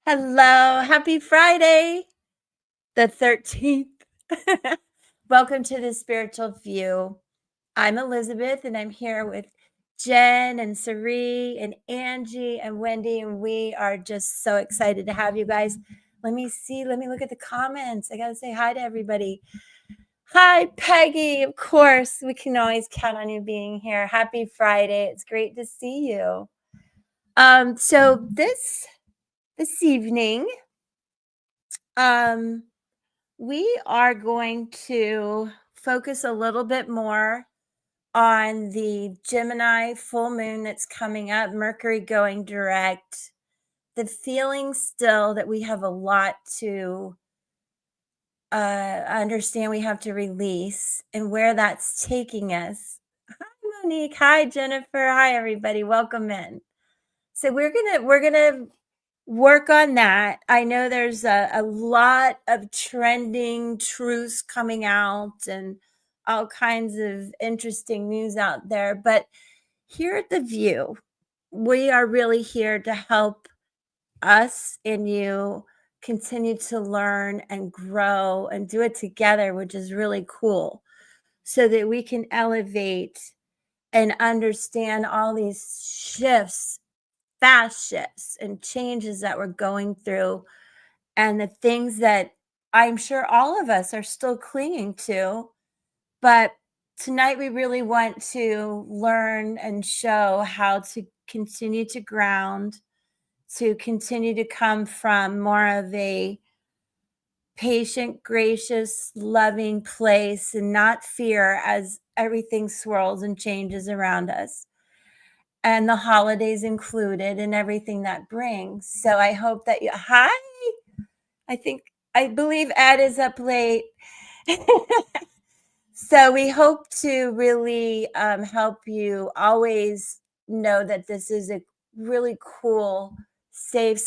Hello, happy Friday, the 13th. Welcome to the Spiritual View. I'm Elizabeth, and I'm here with Jen and Sari and Angie and Wendy, and we are just so excited to have you guys. Let me look at the comments. I got to say hi to everybody. Hi, Peggy. Of course, we can always count on you being here. Happy Friday. It's great to see you. So this evening, we are going to focus a little bit more on the Gemini full moon that's coming up, Mercury going direct, the feeling still that we have a lot to understand, we have to release, and where that's taking us. Hi, Monique. Hi, Jennifer. Hi, everybody. Welcome in. So we're gonna work on that. I know there's a lot of trending truths coming out and all kinds of interesting news out there. But here at The View, we are really here to help us and you continue to learn and grow and do it together, which is really cool, so that we can elevate and understand all these shifts, fast shifts and changes that we're going through, and the things that I'm sure all of us are still clinging to. But tonight, we really want to learn and show how to continue to ground, to continue to come from more of a patient, gracious, loving place and not fear as everything swirls and changes around us, and the holidays included and everything that brings. So I hope that hi, I believe Ed is up late. So we hope to really help you always know that this is a really cool, safe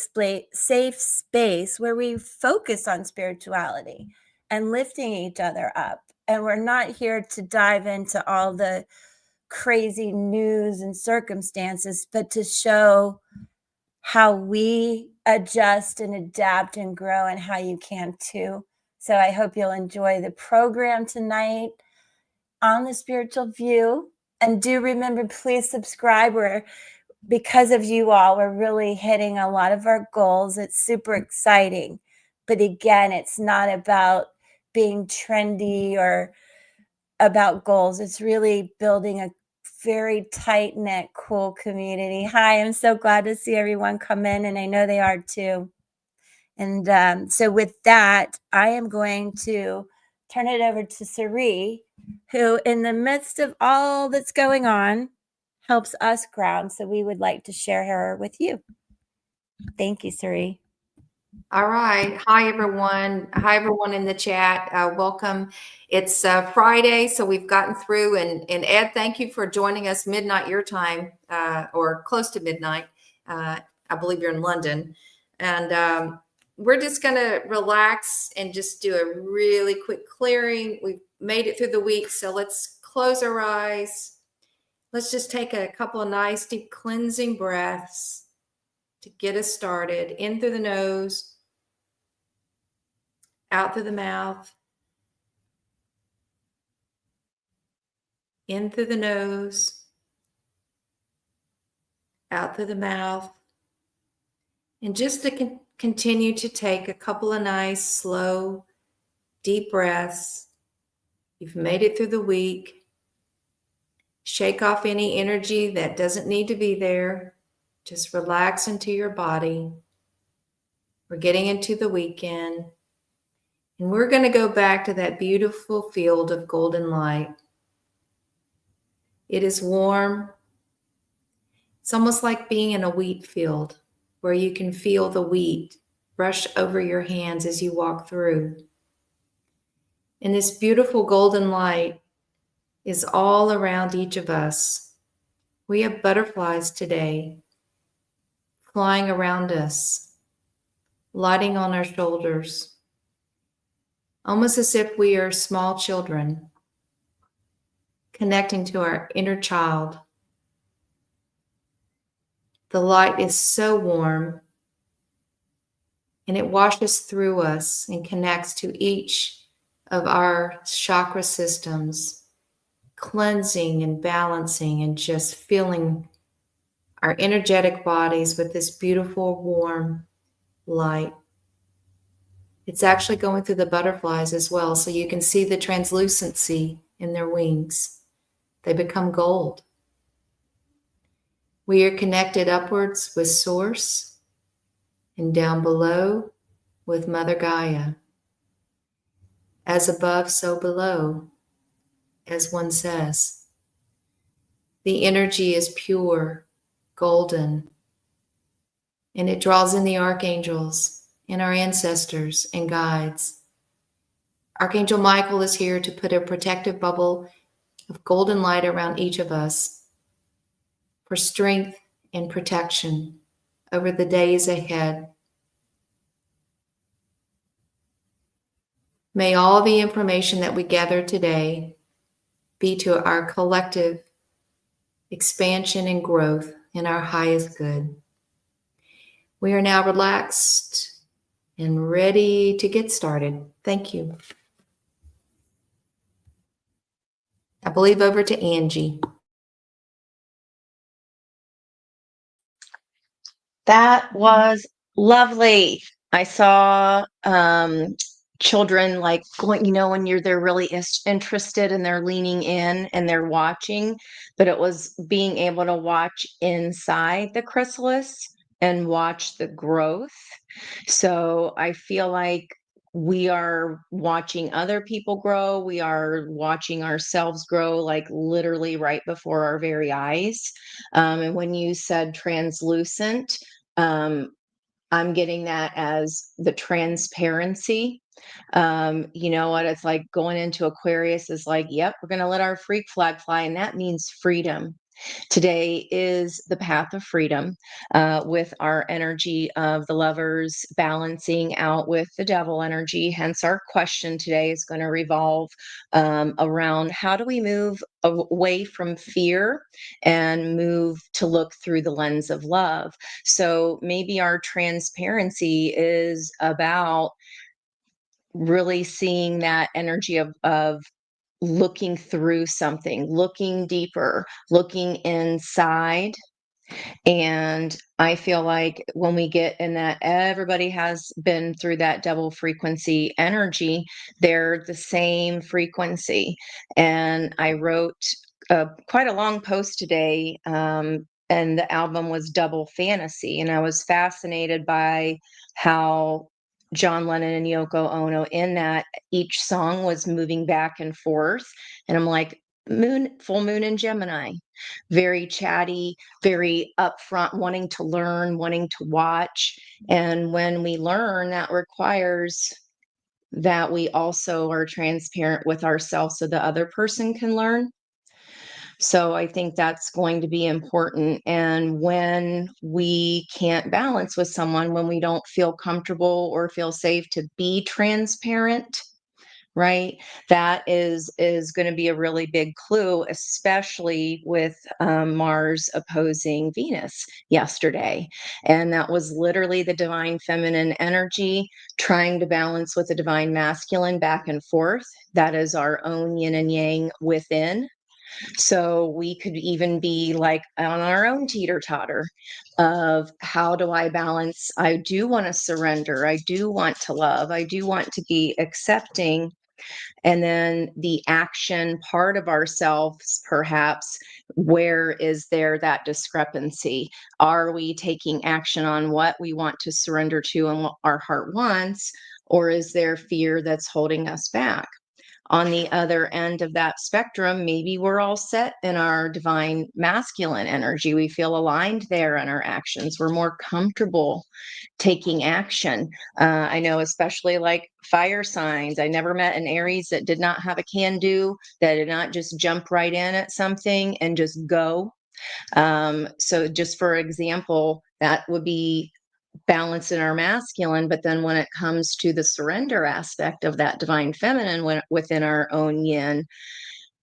space where we focus on spirituality and lifting each other up. And we're not here to dive into all the crazy news and circumstances, but to show how we adjust and adapt and grow, and how you can too. So I hope you'll enjoy the program tonight on the Spiritual View. And do remember, please subscribe. Because of you all, we're really hitting a lot of our goals. It's super exciting. But again, it's not about being trendy or about goals. It's really building a very tight-knit, cool community. Hi, I'm so glad to see everyone come in, and I know they are too. And so with that, I am going to turn it over to Sari, who, in the midst of all that's going on, helps us ground. So we would like to share her with you. Thank you, Sari. All right. Hi, everyone. Hi, everyone in the chat. Welcome. It's Friday, so we've gotten through. And Ed, thank you for joining us midnight your time, or close to midnight. I believe you're in London. And we're just going to relax and just do a really quick clearing. We've made it through the week, so let's close our eyes. Let's just take a couple of nice, deep cleansing breaths to get us started. In through the nose, out through the mouth, in through the nose, out through the mouth. And just to continue to take a couple of nice, slow, deep breaths. You've made it through the week. Shake off any energy that doesn't need to be there. Just relax into your body. We're getting into the weekend. And we're going to go back to that beautiful field of golden light. It is warm. It's almost like being in a wheat field where you can feel the wheat brush over your hands as you walk through. And this beautiful golden light is all around each of us. We have butterflies today flying around us, lighting on our shoulders, almost as if we are small children, connecting to our inner child. The light is so warm. and it washes through us and connects to each of our chakra systems, cleansing and balancing and just filling our energetic bodies with this beautiful, warm light. It's actually going through the butterflies as well, so you can see the translucency in their wings. They become gold. We are connected upwards with Source and down below with Mother Gaia. As above, so below, as one says. The energy is pure, golden, and it draws in the archangels and our ancestors and guides. Archangel Michael is here to put a protective bubble of golden light around each of us for strength and protection over the days ahead. May all the information that we gather today be to our collective expansion and growth in our highest good. We are now relaxed and ready to get started. Thank you. I believe over to Angie. That was lovely. I saw children like going, when they're really interested and they're leaning in and they're watching, but it was being able to watch inside the chrysalis and watch the growth. So I feel like we are watching other people grow. We are watching ourselves grow, like literally right before our very eyes. And when you said translucent, I'm getting that as the transparency. You know what? It's like going into Aquarius is like, yep, we're going to let our freak flag fly. And that means freedom. Today is the path of freedom, with our energy of the lovers balancing out with the devil energy. Hence, our question today is going to revolve around how do we move away from fear and move to look through the lens of love. So maybe our transparency is about really seeing that energy of looking through something, looking deeper, looking inside. And I feel like when we get in that, everybody has been through that double frequency energy, they're the same frequency. And I wrote quite a long post today, and the album was Double Fantasy. And I was fascinated by how John Lennon and Yoko Ono in that each song was moving back and forth. And I'm like, full moon in Gemini, very chatty, very upfront, wanting to learn, wanting to watch. And when we learn, that requires that we also are transparent with ourselves so the other person can learn. So I think that's going to be important. And when we can't balance with someone, when we don't feel comfortable or feel safe to be transparent, right? That is going to be a really big clue, especially with Mars opposing Venus yesterday. And that was literally the divine feminine energy trying to balance with the divine masculine back and forth. That is our own yin and yang within. So we could even be like on our own teeter-totter of how do I balance? I do want to surrender. I do want to love. I do want to be accepting. And then the action part of ourselves, perhaps, where is there that discrepancy? Are we taking action on what we want to surrender to and what our heart wants? Or is there fear that's holding us back? On the other end of that spectrum, maybe we're all set in our divine masculine energy. We feel aligned there in our actions. We're more comfortable taking action. I know, especially like fire signs. I never met an Aries that did not have a can do, that did not just jump right in at something and just go. So, just for example, that would be balance in our masculine, but then when it comes to the surrender aspect of that divine feminine within our own yin,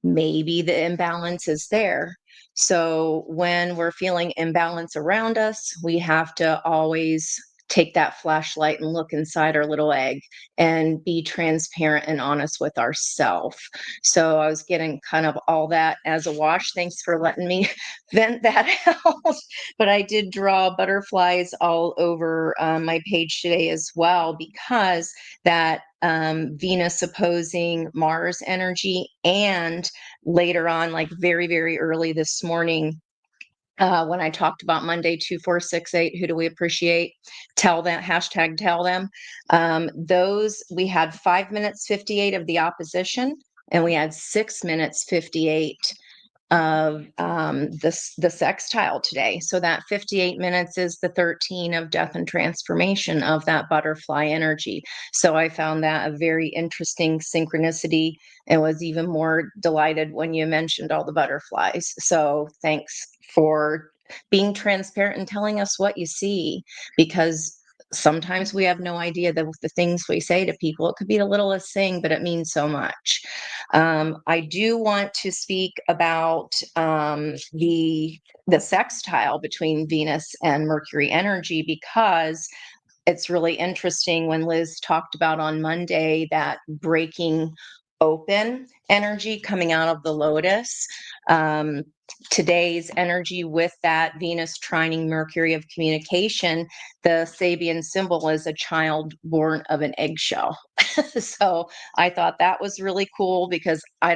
maybe the imbalance is there. So when we're feeling imbalance around us, we have to always take that flashlight and look inside our little egg and be transparent and honest with ourselves. So I was getting kind of all that as a wash. Thanks for letting me vent that out. But I did draw butterflies all over my page today as well, because that Venus opposing Mars energy, and later on, like very, very early this morning, when I talked about Monday 2468, who do we appreciate? Tell them, hashtag tell them. Those, we had 5 minutes 58 of the opposition, and we had 6 minutes 58 of the sextile today. So that 58 minutes is the 13 of death and transformation of that butterfly energy. So I found that a very interesting synchronicity, and was even more delighted when you mentioned all the butterflies. So thanks for being transparent and telling us what you see, because sometimes we have no idea that the things we say to people, it could be the littlest thing, but it means so much. I do want to speak about the sextile between Venus and Mercury energy, because it's really interesting when Liz talked about on Monday that breaking open energy coming out of the lotus. Today's energy with that Venus trining Mercury of communication, the Sabian symbol is a child born of an eggshell. So I thought that was really cool, because I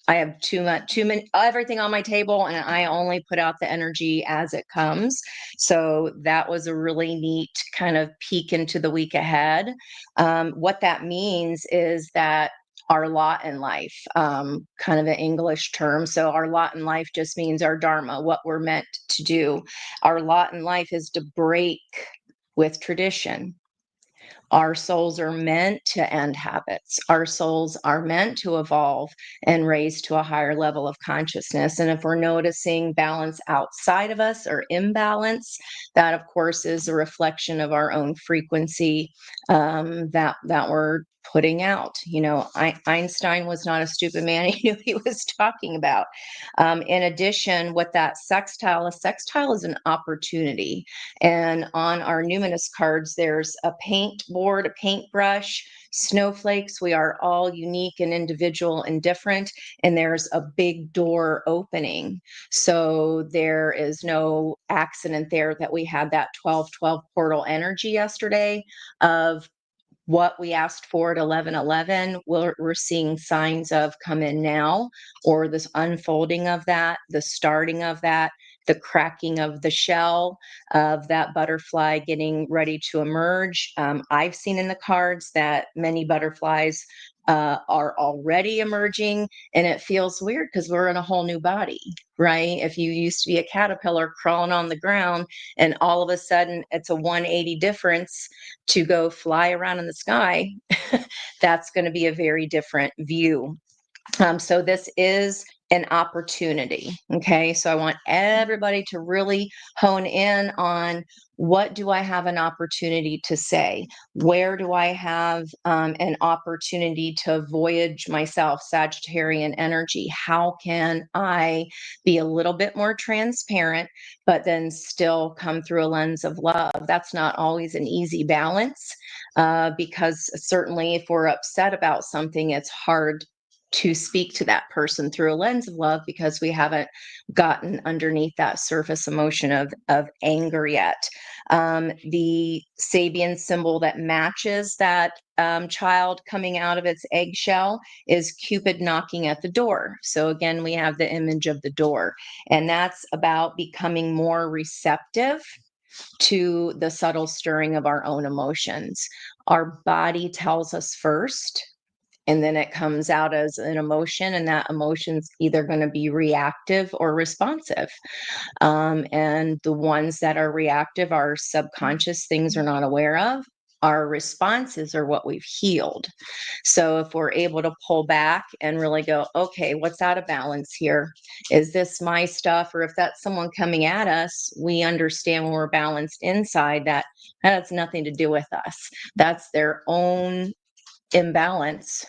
have too many, everything on my table, and I only put out the energy as it comes. So that was a really neat kind of peek into the week ahead. What that means is that our lot in life, kind of an English term. So our lot in life just means our dharma, what we're meant to do. Our lot in life is to break with tradition. Our souls are meant to end habits. Our souls are meant to evolve and raise to a higher level of consciousness. And if we're noticing balance outside of us or imbalance, that of course is a reflection of our own frequency, that we're putting out. You know, Einstein was not a stupid man. He knew he was talking about. In addition, with that sextile, a sextile is an opportunity. And on our numinous cards, there's a paint board, a paintbrush, snowflakes. We are all unique and individual and different. And there's a big door opening. So there is no accident there that we had that 12-12 portal energy yesterday of what we asked for at 11:11. We're seeing signs of come in now, or this unfolding of that, the starting of that, the cracking of the shell of that butterfly getting ready to emerge. I've seen in the cards that many butterflies are already emerging, and it feels weird because we're in a whole new body, right? If you used to be a caterpillar crawling on the ground, and all of a sudden it's a 180 difference to go fly around in the sky, that's going to be a very different view. So this is an opportunity. Okay. So I want everybody to really hone in on, what do I have an opportunity to say? Where do I have an opportunity to voyage myself, Sagittarian energy? How can I be a little bit more transparent, but then still come through a lens of love? That's not always an easy balance, because certainly if we're upset about something, it's hard to speak to that person through a lens of love, because we haven't gotten underneath that surface emotion of anger yet. The Sabian symbol that matches that child coming out of its eggshell is Cupid knocking at the door. So again, we have the image of the door, and that's about becoming more receptive to the subtle stirring of our own emotions. Our body tells us first, and then it comes out as an emotion, and that emotion's either going to be reactive or responsive. And the ones that are reactive are subconscious, things we're not aware of. Our responses are what we've healed. So if we're able to pull back and really go, okay, what's out of balance here? Is this my stuff? Or if that's someone coming at us, we understand when we're balanced inside that has nothing to do with us. That's their own imbalance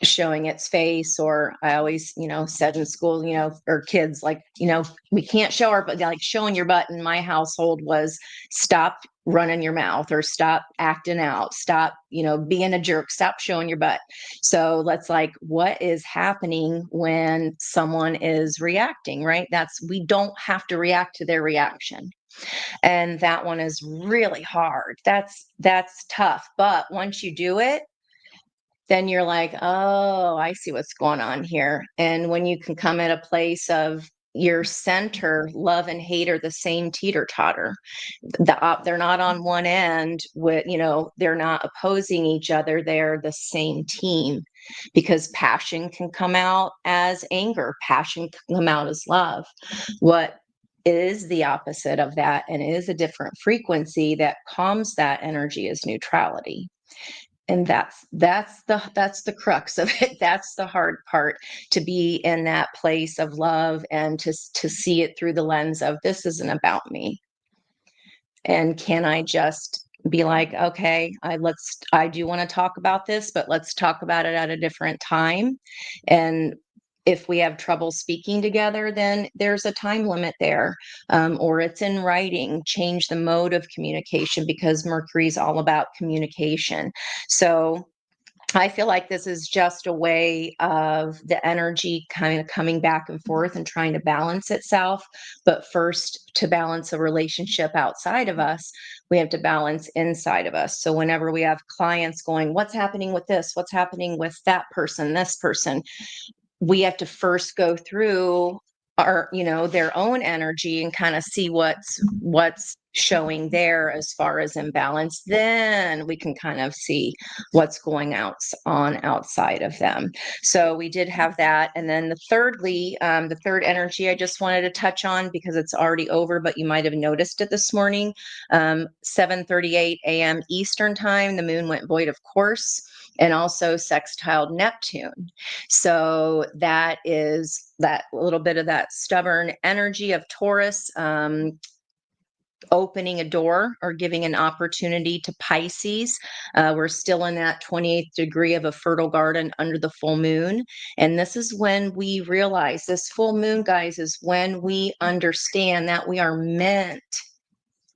showing its face. Or I always, said in school, or kids, like, we can't show our, but like showing your butt in my household was stop running your mouth, or stop acting out, stop, being a jerk, stop showing your butt. So let's, like, what is happening when someone is reacting, right? We don't have to react to their reaction. And that one is really hard. That's tough. But once you do it, then you're like, oh, I see what's going on here. And when you can come at a place of your center, love and hate are the same teeter totter. They're not on one end with, they're not opposing each other. They're the same team, because passion can come out as anger. Passion can come out as love. What is the opposite of that, and is a different frequency that calms that energy, is neutrality. And that's the crux of it. That's the hard part, to be in that place of love and to see it through the lens of, this isn't about me. And can I just be like, okay, I do want to talk about this, but let's talk about it at a different time. And if we have trouble speaking together, then there's a time limit there, or it's in writing. Change the mode of communication, because Mercury's all about communication. So I feel like this is just a way of the energy kind of coming back and forth and trying to balance itself. But first, to balance a relationship outside of us, we have to balance inside of us. So whenever we have clients going, what's happening with this? What's happening with that person, this person? We have to first go through our, their own energy and kind of see what's showing there as far as imbalance. Then we can kind of see what's going on outside of them. So we did have that. And then the third energy I just wanted to touch on, because it's already over, but you might have noticed it this morning. 7:38 a.m. Eastern time, the moon went void, of course, and also sextiled Neptune. So that is that little bit of that stubborn energy of Taurus, opening a door or giving an opportunity to Pisces. We're still in that 28th degree of a fertile garden under the full moon. And this is when we realize, this full moon, guys, is when we understand that we are meant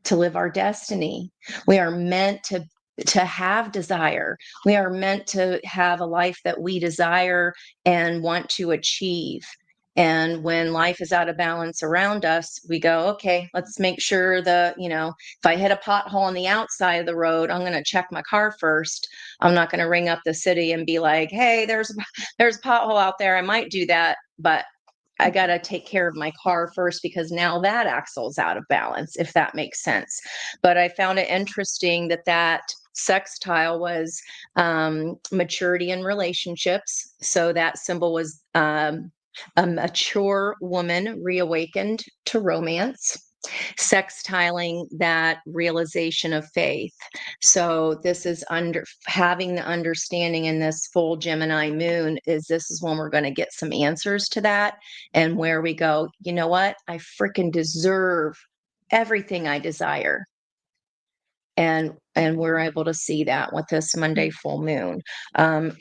to live our destiny. We are meant to have desire. We are meant to have a life that we desire and want to achieve. And when life is out of balance around us, we go, okay, let's make sure if I hit a pothole on the outside of the road, I'm going to check my car first. I'm not going to ring up the city and be like, hey, there's a pothole out there. I might do that, but I got to take care of my car first, because now that axle's out of balance, if that makes sense. But I found it interesting that sextile was maturity in relationships. So that symbol was a mature woman reawakened to romance, sextiling that realization of faith. So this is having the understanding in this full Gemini moon, this is when we're going to get some answers to that, and where we go, you know what? I freaking deserve everything I desire. And we're able to see that with this Monday full moon.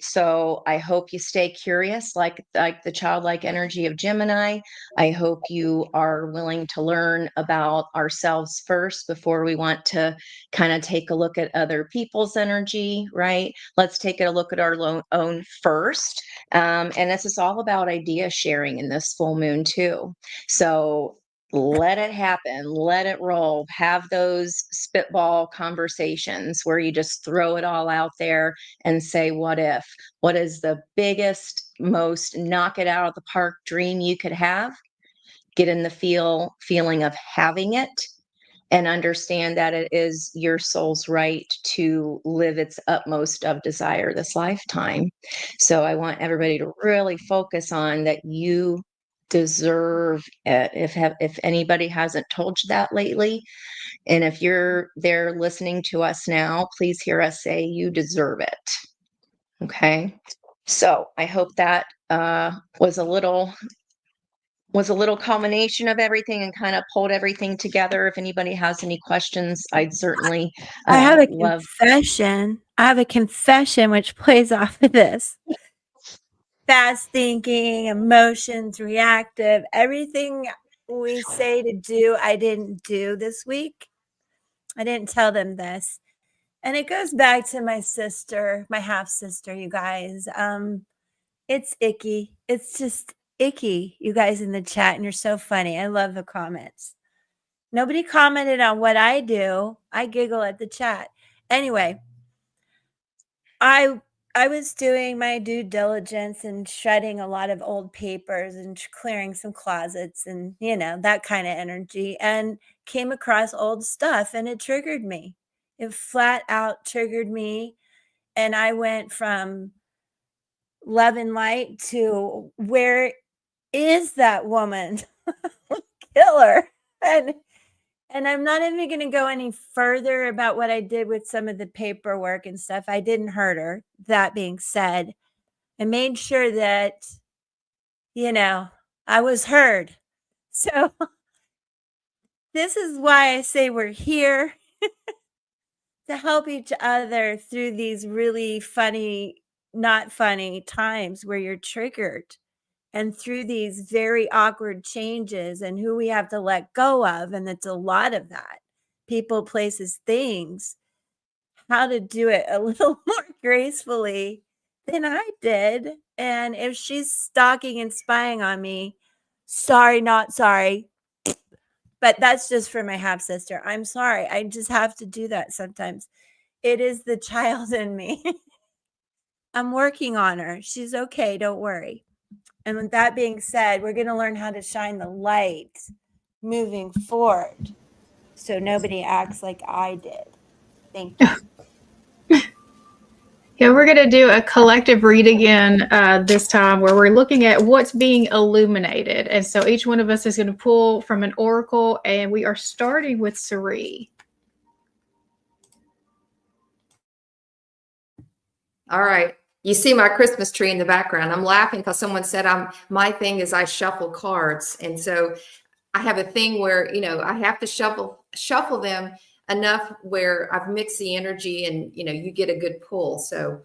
So I hope you stay curious, like the childlike energy of Gemini. I hope you are willing to learn about ourselves first before we want to kind of take a look at other people's energy, right? Let's take a look at our own first. And this is all about idea sharing in this full moon too. So let it happen, let it roll, have those spitball conversations where you just throw it all out there and say, what is the biggest, most knock it out of the park dream you could have? Get in the feeling of having it, and understand that it is your soul's right to live its utmost of desire this lifetime. So I want everybody to really focus on that. You deserve it. If anybody hasn't told you that lately, and if you're there listening to us now, please hear us say you deserve it. Okay. So I hope that was a little culmination of everything and kind of pulled everything together. If anybody has any questions, I'd certainly I have a love. confession. I have a confession which plays off of this. fast thinking, emotions, reactive, everything we say to do, I didn't do this week. I didn't tell them this. And it goes back to my sister, my half sister, you guys. It's icky. It's just icky, you guys in the chat, and you're so funny. I love the comments. Nobody commented on what I do. I giggle at the chat. Anyway, I was doing my due diligence and shredding a lot of old papers and clearing some closets and, that kind of energy, and came across old stuff, and it triggered me. It flat out triggered me, and I went from love and light to where is that woman? Kill her. And I'm not even going to go any further about what I did with some of the paperwork and stuff. I didn't hurt her. That being said, I made sure that, I was heard. So this is why I say we're here to help each other through these really funny, not funny times where you're triggered, and through these very awkward changes and who we have to let go of. And it's a lot of that, people, places, things, how to do it a little more gracefully than I did. And if she's stalking and spying on me, sorry, not sorry. But that's just for my half sister. I'm sorry. I just have to do that sometimes. It is the child in me. I'm working on her. She's okay. Don't worry. And with that being said, we're going to learn how to shine the light moving forward so nobody acts like I did. Thank you. Yeah, we're going to do a collective read again this time where we're looking at what's being illuminated. And so each one of us is going to pull from an oracle, and we are starting with Sari. All right. You see my Christmas tree in the background. I'm laughing because someone said my thing is I shuffle cards. And so I have a thing where, I have to shuffle them enough where I've mixed the energy and, you get a good pull. So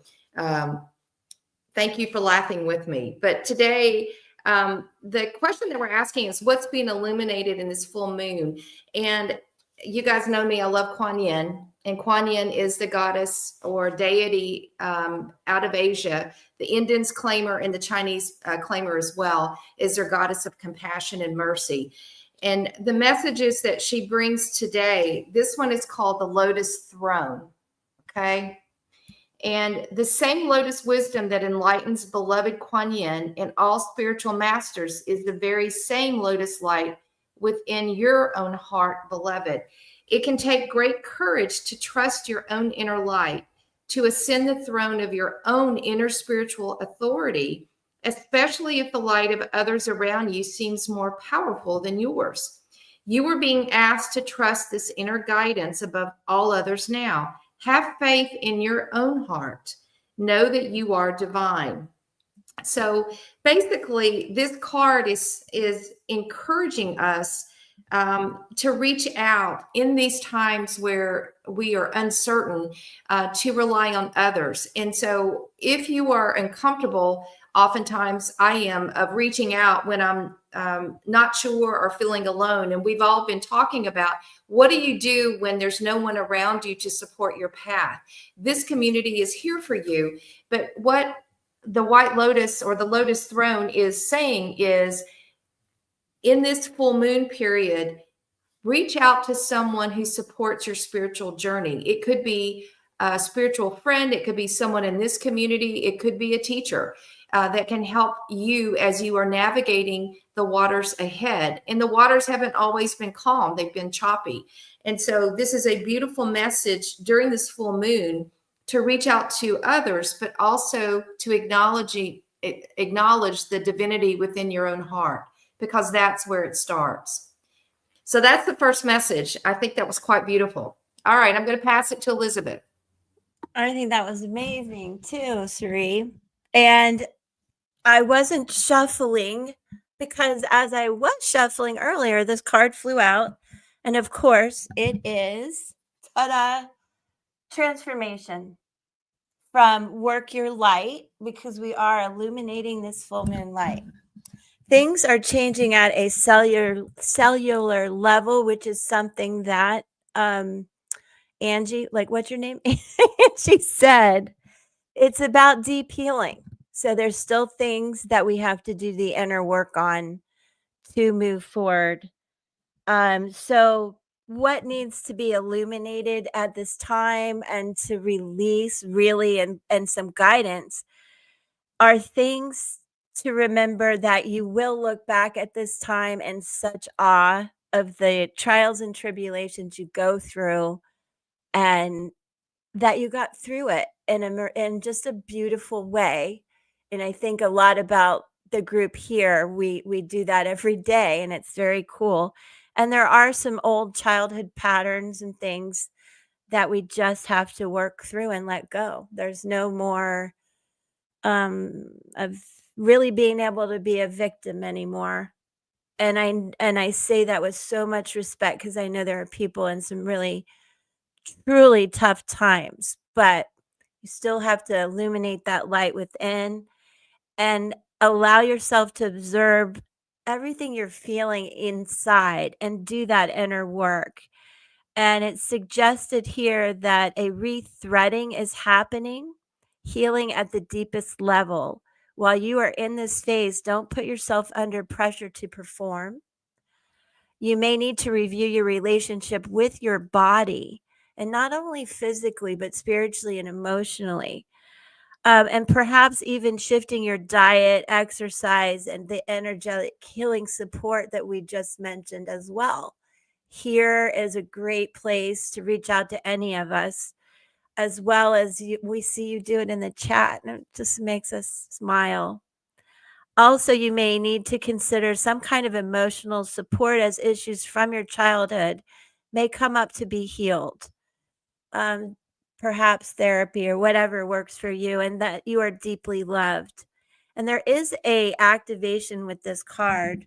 thank you for laughing with me. But today, the question that we're asking is what's being illuminated in this full moon? And you guys know me, I love Kuan Yin. And Kuan Yin is the goddess or deity out of Asia. The Indians claim her and the Chinese claim her as well, is their goddess of compassion and mercy. And the messages that she brings today, this one is called the Lotus Throne, okay? And the same lotus wisdom that enlightens beloved Kuan Yin and all spiritual masters is the very same lotus light within your own heart, beloved. It can take great courage to trust your own inner light, to ascend the throne of your own inner spiritual authority, especially if the light of others around you seems more powerful than yours. You are being asked to trust this inner guidance above all others now. Have faith in your own heart. Know that you are divine. So basically, this card is encouraging us to reach out in these times where we are uncertain, to rely on others. And so if you are uncomfortable, oftentimes I am, of reaching out when I'm not sure or feeling alone. And we've all been talking about, what do you do when there's no one around you to support your path? This community is here for you. But what the White Lotus or the Lotus Throne is saying is, in this full moon period, reach out to someone who supports your spiritual journey. It could be a spiritual friend. It could be someone in this community. It could be a teacher that can help you as you are navigating the waters ahead. And the waters haven't always been calm. They've been choppy. And so this is a beautiful message during this full moon to reach out to others, but also to acknowledge the divinity within your own heart, because that's where it starts. So that's the first message. I think that was quite beautiful. All right, I'm going to pass it to Elizabeth. I think that was amazing too, Sari. And I wasn't shuffling because as I was shuffling earlier, this card flew out. And of course, it is, ta-da, transformation from work your light, because we are illuminating this full moon light. Things are changing at a cellular level, which is something that Angie, like, what's your name? She said it's about deep healing. So there's still things that we have to do the inner work on to move forward. So what needs to be illuminated at this time and to release really, and some guidance, are things to remember that you will look back at this time in such awe of the trials and tribulations you go through, and that you got through it in just a beautiful way. And I think a lot about the group here. We do that every day, and it's very cool. And there are some old childhood patterns and things that we just have to work through and let go. There's no more of really being able to be a victim anymore. And I say that with so much respect, because I know there are people in some really truly tough times, but you still have to illuminate that light within and allow yourself to observe everything you're feeling inside and do that inner work. And it's suggested here that a rethreading is happening, healing at the deepest level. While you are in this phase, don't put yourself under pressure to perform. You may need to review your relationship with your body, and not only physically, but spiritually and emotionally. And perhaps even shifting your diet, exercise, and the energetic healing support that we just mentioned as well. Here is a great place to reach out to any of us, as well as we see you do it in the chat, and it just makes us smile. Also, you may need to consider some kind of emotional support, as issues from your childhood may come up to be healed. Perhaps therapy or whatever works for you, and that you are deeply loved. And there is a activation with this card,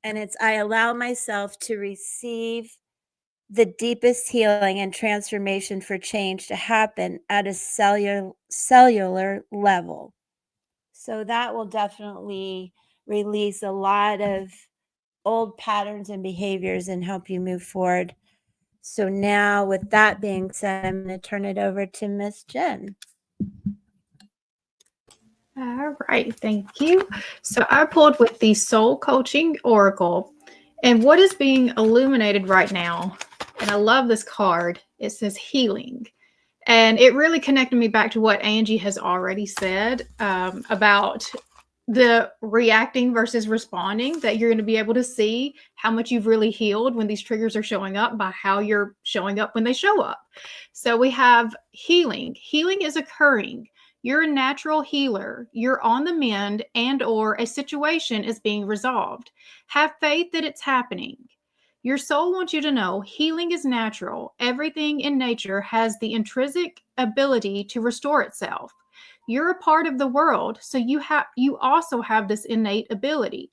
and it's, I allow myself to receive the deepest healing and transformation for change to happen at a cellular level. So that will definitely release a lot of old patterns and behaviors and help you move forward. So now, with that being said, I'm going to turn it over to Miss Jen. All right, thank you. So I pulled with the Soul Coaching Oracle, and what is being illuminated right now, and I love this card, it says healing. And it really connected me back to what Angie has already said about the reacting versus responding, that you're going to be able to see how much you've really healed when these triggers are showing up by how you're showing up when they show up. So we have healing. Healing is occurring. You're a natural healer. You're on the mend, and or a situation is being resolved. Have faith that it's happening. Your soul wants you to know healing is natural. Everything in nature has the intrinsic ability to restore itself. You're a part of the world, so you also have this innate ability.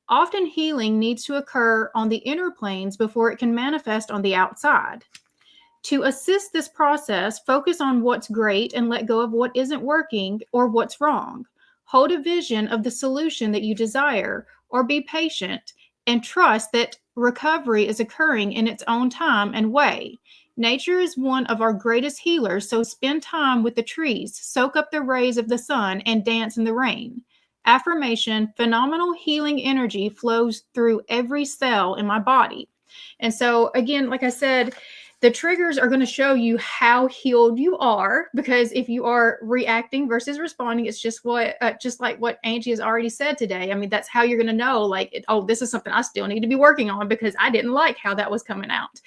Often healing needs to occur on the inner planes before it can manifest on the outside. To assist this process, focus on what's great and let go of what isn't working or what's wrong. Hold a vision of the solution that you desire, or be patient and trust that recovery is occurring in its own time and way. Nature is one of our greatest healers, so spend time with the trees, soak up the rays of the sun, and dance in the rain. Affirmation: phenomenal healing energy flows through every cell in my body. And so, again, like I said, the triggers are going to show you how healed you are, because if you are reacting versus responding, it's just like what Angie has already said today. I mean, that's how you're going to know, like, oh, this is something I still need to be working on because I didn't like how that was coming out.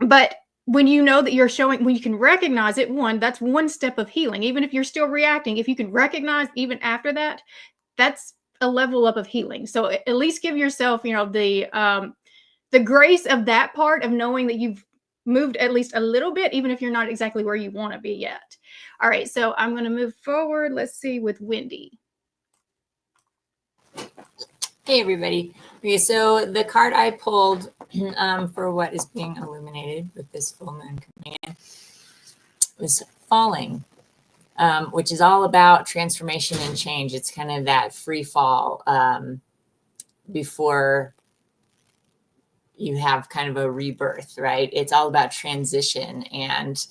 But when you know that you're showing, when you can recognize it, that's one step of healing. Even if you're still reacting, if you can recognize even after that, that's a level up of healing. So at least give yourself, the grace of that part of knowing that you've moved at least a little bit, even if you're not exactly where you want to be yet. All right, so I'm going to move forward. Let's see with Wendy. Hey, everybody. Okay, so the card I pulled for what is being illuminated with this full moon coming in was falling, which is all about transformation and change. It's kind of that free fall before you have kind of a rebirth, right? It's all about transition, and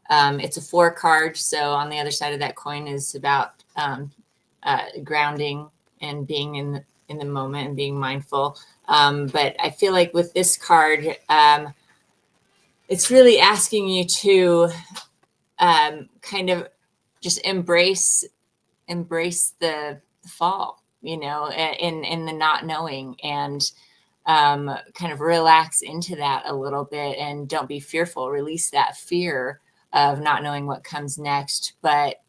it's a 4 card. So on the other side of that coin is about grounding and being in the moment and being mindful. But I feel like with this card, it's really asking you to kind of just embrace the fall, you know, in the not knowing, and kind of relax into that a little bit, and don't be fearful. Release that fear of not knowing what comes next, but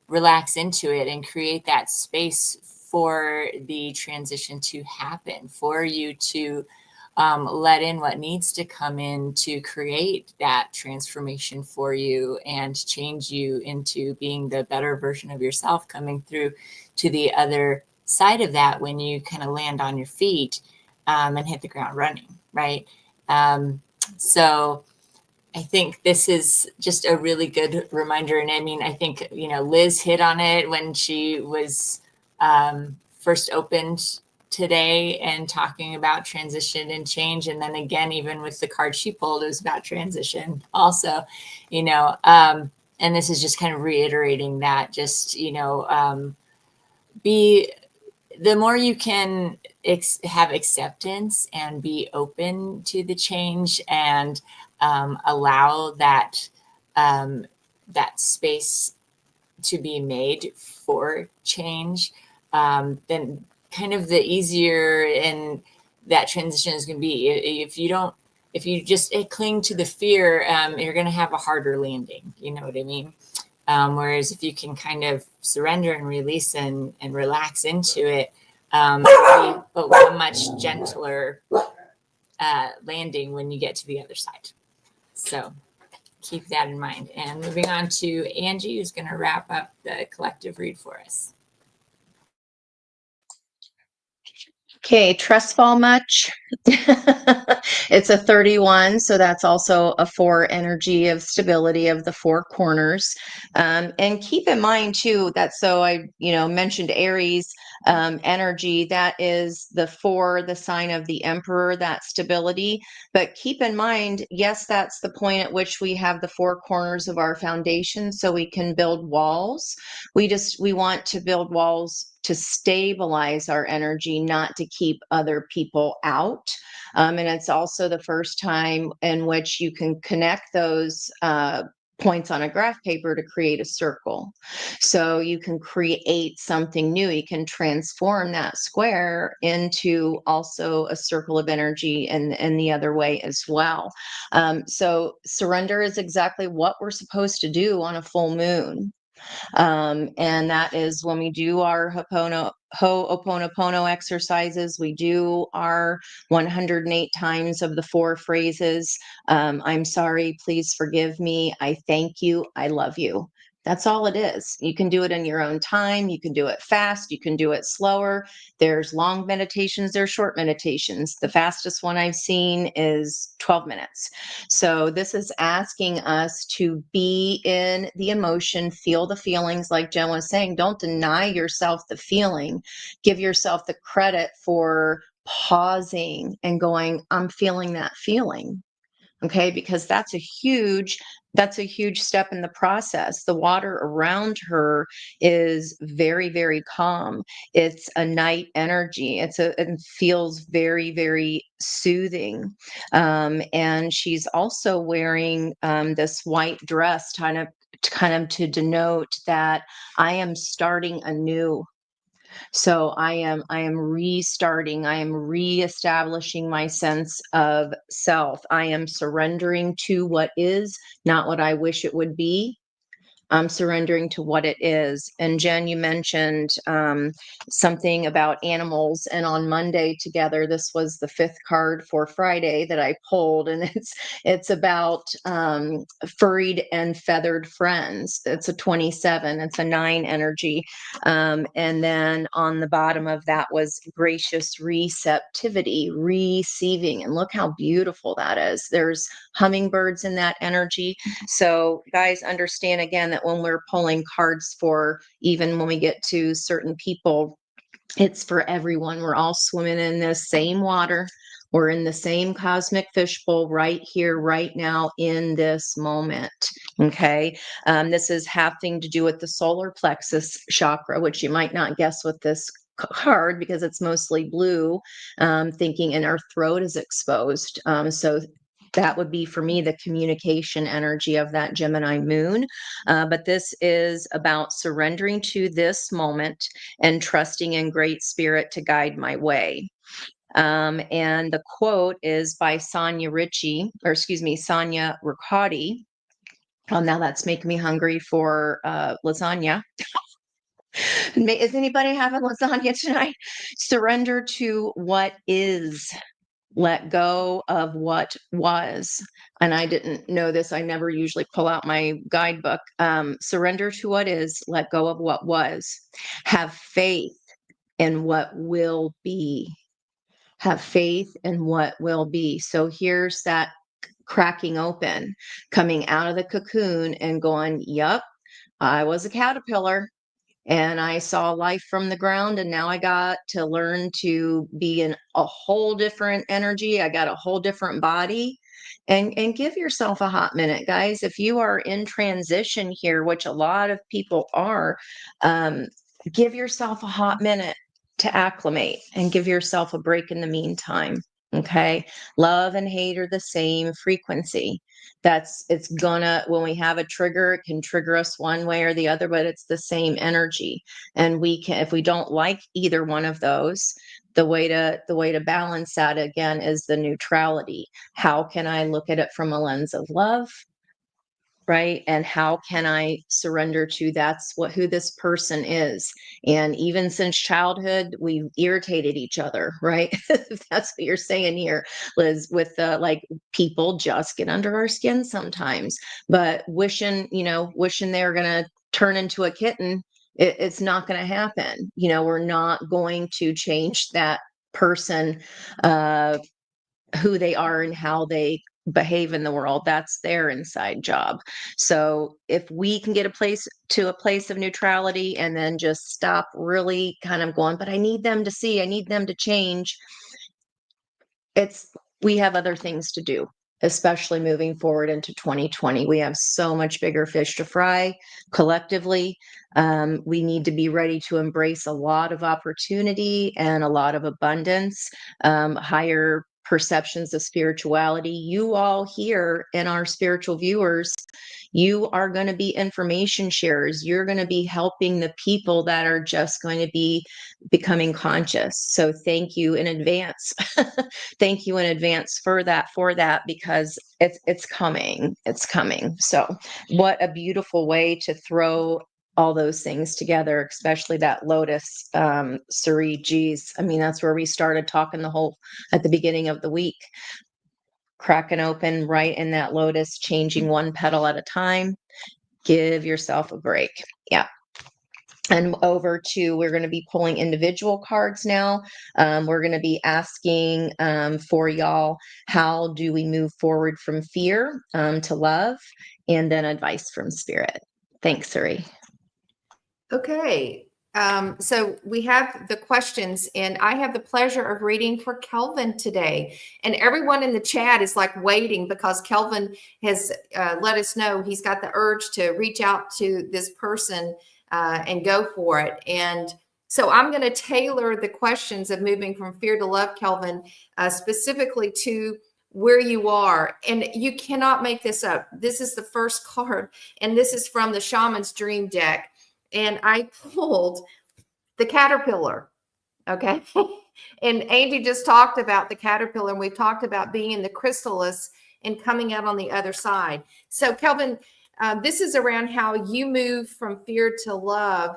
relax into it and create that space for the transition to happen, for you to let in what needs to come in to create that transformation for you and change you into being the better version of yourself, coming through to the other side of that when you kind of land on your feet and hit the ground running, right? So I think this is just a really good reminder. And I mean, I think, you know, Liz hit on it when she was first opened today and talking about transition and change. And then again, even with the card she pulled, it was about transition also, you know, and this is just kind of reiterating that, just, you know, the more you can have acceptance and be open to the change, and allow that that space to be made for change, then kind of the easier and that transition is going to be. If you just cling to the fear, you're going to have a harder landing. You know what I mean? Whereas if you can kind of surrender and release and relax into it, it'll be a much gentler landing when you get to the other side. So keep that in mind. And moving on to Angie, who's going to wrap up the collective read for us. Okay, trust fall much? It's a 31, so that's also a 4 energy of stability of the 4 corners. And keep in mind too that, so I, you know, mentioned Aries energy. That is the 4, the sign of the emperor, that stability. But keep in mind, yes, that's the point at which we have the 4 corners of our foundation, so we can build walls. We want to build walls to stabilize our energy, not to keep other people out. And it's also the first time in which you can connect those points on a graph paper to create a circle. So you can create something new. You can transform that square into also a circle of energy, and the other way as well. So surrender is exactly what we're supposed to do on a full moon. And that is when we do our Ho'oponopono exercises. We do our 108 times of the 4 phrases. I'm sorry, please forgive me, I thank you, I love you. That's all it is. You can do it in your own time. You can do it fast. You can do it slower. There's long meditations, there's short meditations. The fastest one I've seen is 12 minutes. So this is asking us to be in the emotion, feel the feelings, like Jen was saying. Don't deny yourself the feeling. Give yourself the credit for pausing and going, I'm feeling that feeling. Okay, because that's a huge step in the process. The water around her is very, very calm. It's a night energy. It feels very, very soothing. And she's also wearing this white dress, kind of to denote that I am starting anew. So I am restarting, I am reestablishing my sense of self. I am surrendering to what is, not what I wish it would be. I'm surrendering to what it is. And Jen, you mentioned something about animals. And on Monday together, this was the 5th card for Friday that I pulled, and it's about furried and feathered friends. It's a 27. It's a 9 energy. And then on the bottom of that was gracious receptivity, receiving. And look how beautiful that is. There's hummingbirds in that energy. So guys, understand again that when we're pulling cards for, even when we get to certain people, it's for everyone. We're all swimming in the same water. We're in the same cosmic fishbowl right here, right now, in this moment. Okay. This is having to do with the solar plexus chakra, which you might not guess with this card because it's mostly blue, thinking and our throat is exposed. So that would be for me the communication energy of that Gemini moon. But this is about surrendering to this moment and trusting in great spirit to guide my way. And the quote is by Sonia Riccati. Now that's making me hungry for lasagna. Is anybody having lasagna tonight? Surrender to what is. Let go of what was. And I didn't know this. I never usually pull out my guidebook. Surrender to what is, let go of what was. Have faith in what will be. Have faith in what will be. So here's that cracking open, coming out of the cocoon and going, yep, I was a caterpillar. And I saw life from the ground, and now I got to learn to be in a whole different energy. I got a whole different body. And give yourself a hot minute, guys. If you are in transition here, which a lot of people are, give yourself a hot minute to acclimate and give yourself a break in the meantime. Okay. Love and hate are the same frequency. It's gonna, when we have a trigger, it can trigger us one way or the other, but it's the same energy. And we can, if we don't like either one of those, the way to balance that again is the neutrality. How can I look at it from a lens of love? Right. And how can I surrender to who this person is? And even since childhood, we've irritated each other, right? If that's what you're saying here, Liz, with like people just get under our skin sometimes, but wishing they're going to turn into a kitten, it's not going to happen. We're not going to change that person, who they are and how they behave in the world. That's their inside job. So if we can get a place of neutrality and then just stop really kind of going, but I need them to see, I need them to change. We have other things to do, especially moving forward into 2020. We have so much bigger fish to fry collectively. We need to be ready to embrace a lot of opportunity and a lot of abundance, higher perceptions of spirituality. You all here and our spiritual viewers, you are going to be information sharers. You're going to be helping the people that are just going to be becoming conscious. So thank you in advance. Thank you in advance for that, because it's coming. It's coming. So what a beautiful way to throw all those things together, especially that lotus, Suri, geez. I mean, that's where we started talking at the beginning of the week, cracking open right in that lotus, changing one petal at a time. Give yourself a break. Yeah. And we're going to be pulling individual cards now. We're going to be asking for y'all, how do we move forward from fear to love, and then advice from spirit. Thanks, Suri. Okay. So we have the questions, and I have the pleasure of reading for Kelvin today. And everyone in the chat is like waiting because Kelvin has let us know he's got the urge to reach out to this person and go for it. And so I'm going to tailor the questions of moving from fear to love, Kelvin, specifically to where you are. And you cannot make this up. This is the first card, and this is from the Shaman's Dream deck. And I pulled the caterpillar. Okay. And Angie just talked about the caterpillar, and we've talked about being in the chrysalis and coming out on the other side. So Kelvin, This is around how you move from fear to love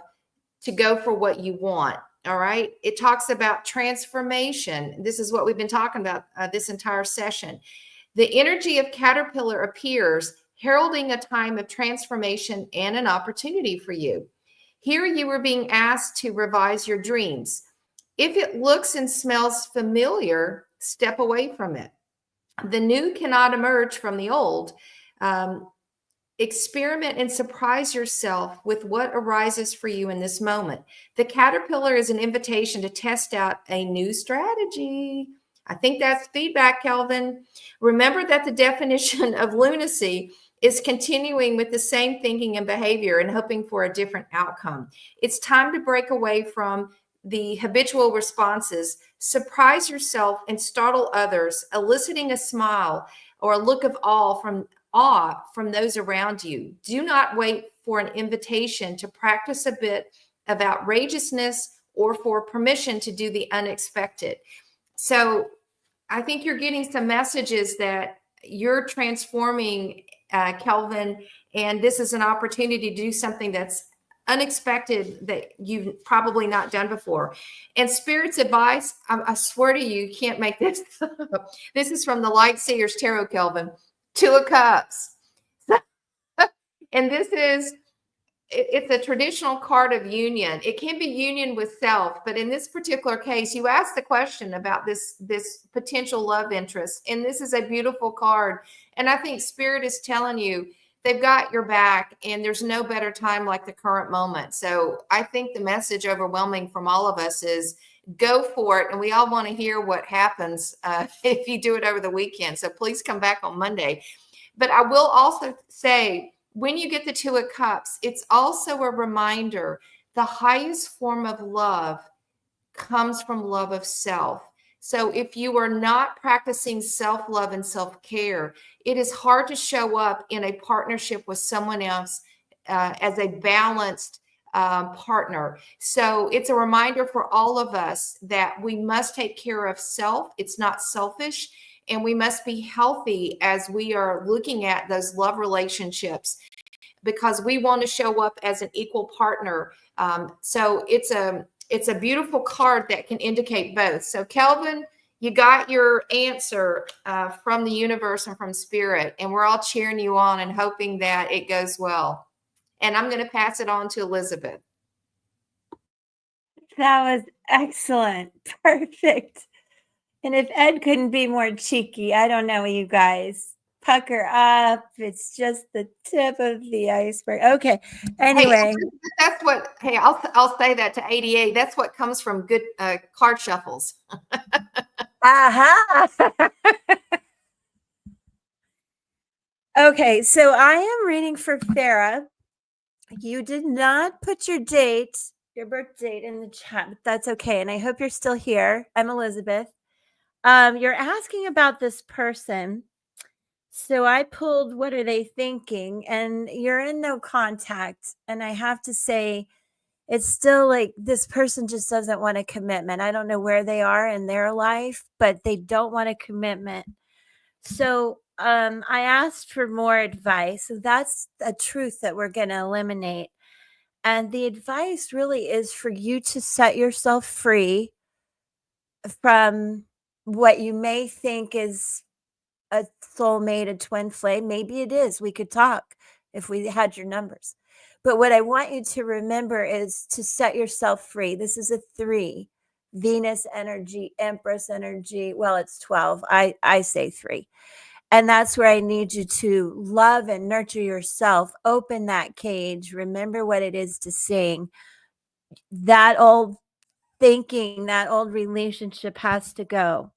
to go for what you want. All right. It talks about transformation. This is what we've been talking about this entire session. The energy of Caterpillar appears, heralding a time of transformation and an opportunity for you. Here you are being asked to revise your dreams. If it looks and smells familiar, step away from it. The new cannot emerge from the old. Experiment and surprise yourself with what arises for you in this moment. The caterpillar is an invitation to test out a new strategy. I think that's feedback, Kelvin. Remember that the definition of lunacy is continuing with the same thinking and behavior and hoping for a different outcome. It's time to break away from the habitual responses. Surprise yourself and startle others, eliciting a smile or a look of awe from those around you. Do not wait for an invitation to practice a bit of outrageousness or for permission to do the unexpected. So I think you're getting some messages that you're transforming, Kelvin, and this is an opportunity to do something that's unexpected that you've probably not done before. And Spirit's advice, I swear to you, you can't make this up. This is from the Light Seers Tarot, Kelvin. Two of Cups. And this is, it's a traditional card of union. It can be union with self, but in this particular case, you asked the question about this potential love interest, and this is a beautiful card. And I think Spirit is telling you they've got your back, and there's no better time like the current moment. So I think the message overwhelming from all of us is go for it. And we all want to hear what happens if you do it over the weekend. So please come back on Monday. But I will also say, when you get the Two of Cups, it's also a reminder the highest form of love comes from love of self. So if you are not practicing self-love and self-care, it is hard to show up in a partnership with someone else as a balanced partner. So it's a reminder for all of us that we must take care of self. It's not selfish. And we must be healthy as we are looking at those love relationships, because we want to show up as an equal partner. So it's a beautiful card that can indicate both. So Kelvin, you got your answer from the universe and from Spirit, and we're all cheering you on and hoping that it goes well. And I'm going to pass it on to Elizabeth. That was excellent. Perfect. And if Ed couldn't be more cheeky, I don't know, you guys. Pucker up. It's just the tip of the iceberg. Okay. Anyway. Hey, that's what, hey, I'll say that to ADA. That's what comes from good card shuffles. Aha. Okay. So I am reading for Farah. You did not put your date, your birth date in the chat, but that's okay. And I hope you're still here. I'm Elizabeth. You're asking about this person. So I pulled, what are they thinking? And you're in no contact. And I have to say, it's still like this person just doesn't want a commitment. I don't know where they are in their life, but they don't want a commitment. So I asked for more advice. So that's a truth that we're going to eliminate. And the advice really is for you to set yourself free from what you may think is a soulmate, a twin flame. Maybe it is. We could talk if we had your numbers. But what I want you to remember is to set yourself free. This is a 3. Venus energy, Empress energy. Well, it's 12. I say 3. And that's where I need you to love and nurture yourself. Open that cage. Remember what it is to sing. That old thinking, that old relationship has to go.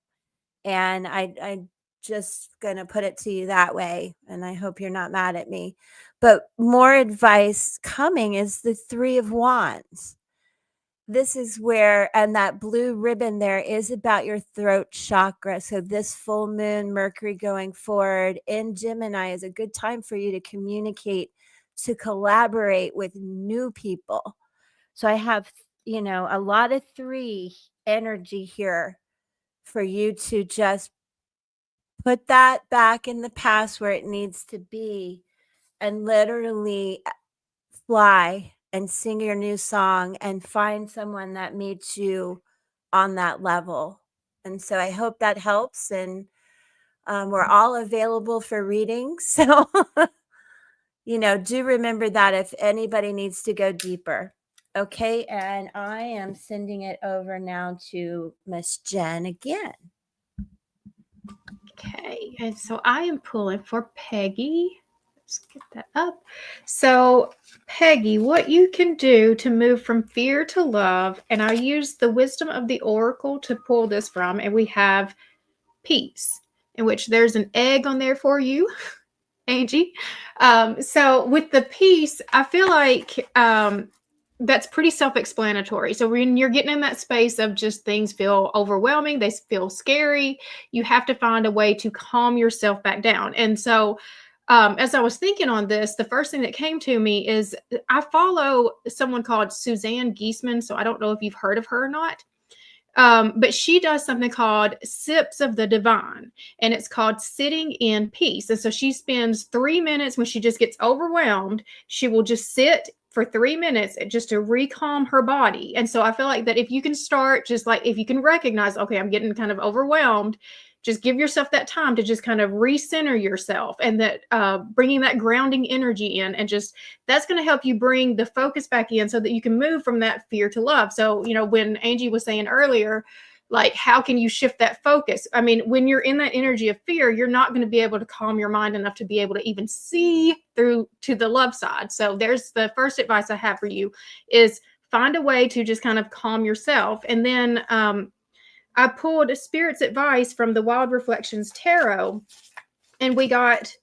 And I just going to put it to you that way. And I hope you're not mad at me. But more advice coming is the 3 of Wands. This is where, and that blue ribbon there is about your throat chakra. So this full moon, Mercury going forward in Gemini is a good time for you to communicate, to collaborate with new people. So I have, a lot of 3 energy here for you to just put that back in the past where it needs to be and literally fly and sing your new song and find someone that meets you on that level. And so I hope that helps. And we're all available for readings. So, do remember that if anybody needs to go deeper. Okay. And I am sending it over now to Miss Jen again. Okay, and so I am pulling for Peggy. Let's get that up. So, Peggy, what you can do to move from fear to love, and I use the wisdom of the oracle to pull this from, and we have peace, in which there's an egg on there for you, Angie. So with the peace, I feel like that's pretty self-explanatory. So when you're getting in that space of just things feel overwhelming, they feel scary, you have to find a way to calm yourself back down. And so as I was thinking on this, the first thing that came to me is I follow someone called Suzanne Giesman. So I don't know if you've heard of her or not. But she does something called Sips of the Divine, and it's called sitting in peace. And so she spends 3 minutes when she just gets overwhelmed. She will just sit for 3 minutes just to recalm her body. And so I feel like that if you can start, just like if you can recognize, okay, I'm getting kind of overwhelmed, just give yourself that time to just kind of recenter yourself, and that bringing that grounding energy in, and just that's going to help you bring the focus back in so that you can move from that fear to love. So, when Angie was saying earlier, like, how can you shift that focus? I mean, when you're in that energy of fear, you're not going to be able to calm your mind enough to be able to even see through to the love side. So there's the first advice I have for you is find a way to just kind of calm yourself. And then I pulled Spirit's advice from the Wild Reflections Tarot, and we got